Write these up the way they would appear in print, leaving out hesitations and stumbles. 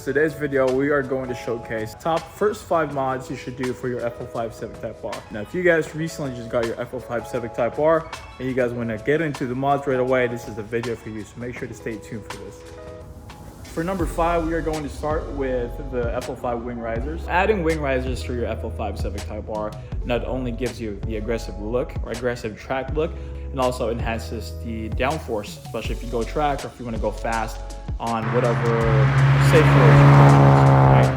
today's video, we are going to showcase first 5 mods you should do for your FL5 Civic Type-R. Now, if you guys recently just got your FL5 Civic Type-R and you guys want to get into the mods right away, this is the video for you, so make sure to stay tuned for this. For number 5, we are going to start with the FL5 wing risers. Adding wing risers to your FL5 Civic Type-R not only gives you the aggressive look or aggressive track look, and also enhances the downforce, especially if you go track or if you want to go fast on whatever safe roads.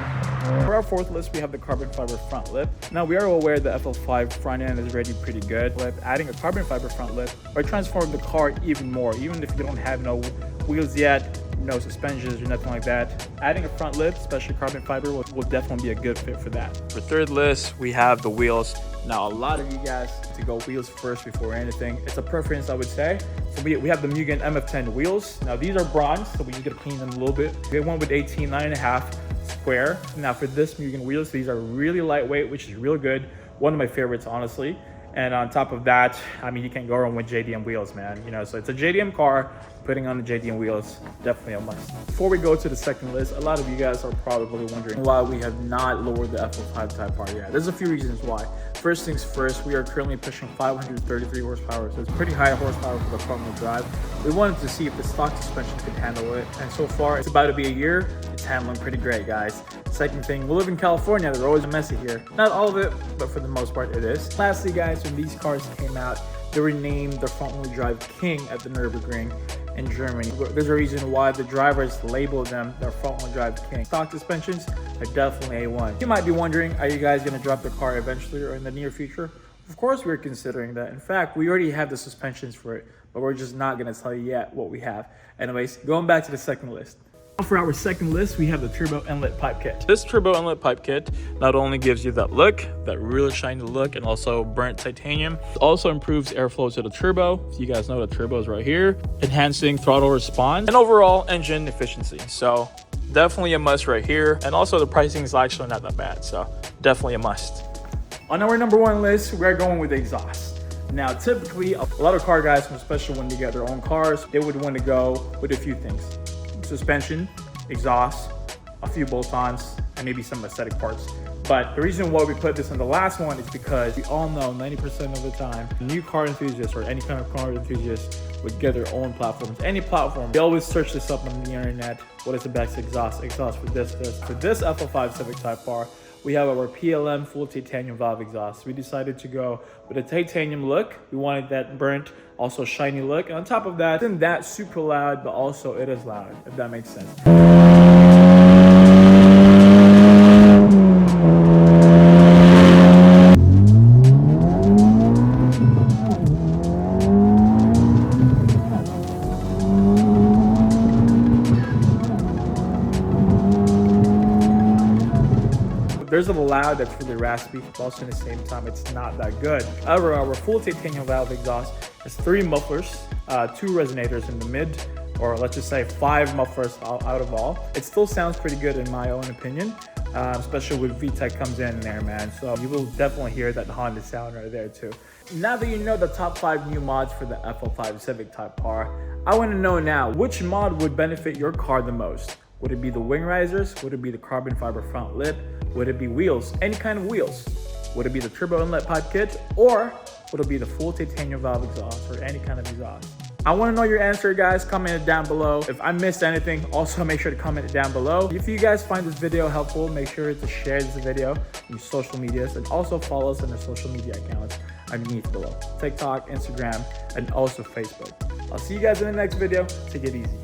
For our fourth list, we have the carbon fiber front lip. Now, we are aware the FL5 front end is already pretty good, but adding a carbon fiber front lip or transform the car even more, even if you don't have no wheels yet, no suspensions or nothing like that. Adding a front lip, especially carbon fiber, will definitely be a good fit for that. For third list, we have the wheels. Now, a lot of you guys to go wheels first before anything. It's a preference, I would say. So we have the Mugen MF10 wheels. Now, these are bronze, so we need to clean them a little bit. We have one with 9.5 square. Now, for this Mugen wheels, these are really lightweight, which is real good. One of my favorites, honestly. And on top of that, I mean, you can't go wrong with JDM wheels, man. You know, so it's a JDM car. Putting on the JDM wheels, definitely a must. Before we go to the second list, a lot of you guys are probably wondering why we have not lowered the FL5 Type-R yet. There's a few reasons why. First things first, we are currently pushing 533 horsepower, so it's pretty high horsepower for the front-wheel drive. We wanted to see if the stock suspension could handle it, and so far, it's about to be a year. It's handling pretty great, guys. Second thing, we live in California. They're always messy here. Not all of it, but for the most part, it is. Lastly, guys, when these cars came out, they were named the front-wheel drive king at the Nürburgring in Germany. There's a reason why the drivers labeled them their front-wheel drive king. Stock suspensions are definitely A1. You might be wondering, are you guys going to drop the car eventually or in the near future? Of course, we're considering that. In fact, we already have the suspensions for it, but we're just not going to tell you yet what we have. Anyways, going back to the second list. For our second list, we have the turbo inlet pipe kit. This turbo inlet pipe kit not only gives you that look, that really shiny look, and also burnt titanium, it also improves airflow to the turbo. So you guys know the turbo is right here, enhancing throttle response and overall engine efficiency. So definitely a must right here. And also the pricing is actually not that bad, so definitely a must. On our number 1 list, we're going with exhaust. Now, typically, a lot of car guys, especially when they get their own cars, they would want to go with a few things. Suspension, exhaust, a few bolt-ons, and maybe some aesthetic parts. But the reason why we put this in the last one is because we all know 90% of the time, new car enthusiasts or any kind of car enthusiast would get their own platforms. Any platform, they always search this up on the internet. What is the best exhaust for this. For this FL5 Civic Type-R, we have our PLM full titanium valve exhaust. We decided to go with a titanium look. We wanted that burnt, also shiny look. And on top of that, isn't that super loud, but also it is loud, if that makes sense. There's a loud that's really raspy, but also at the same time, it's not that good. However, our full titanium valve exhaust has 3 mufflers, 2 resonators in the mid, or let's just say 5 mufflers out of all. It still sounds pretty good in my own opinion, especially when VTEC comes in there, man. So you will definitely hear that Honda sound right there too. Now that you know the top 5 new mods for the FL5 Civic Type-R, I want to know now, which mod would benefit your car the most? Would it be the wing risers? Would it be the carbon fiber front lip? Would it be wheels? Any kind of wheels? Would it be the turbo inlet pipe kit? Or would it be the full titanium valve exhaust or any kind of exhaust? I want to know your answer, guys. Comment it down below. If I missed anything, also make sure to comment it down below. If you guys find this video helpful, make sure to share this video on your social medias and also follow us on our social media accounts underneath below. TikTok, Instagram, and also Facebook. I'll see you guys in the next video. Take it easy.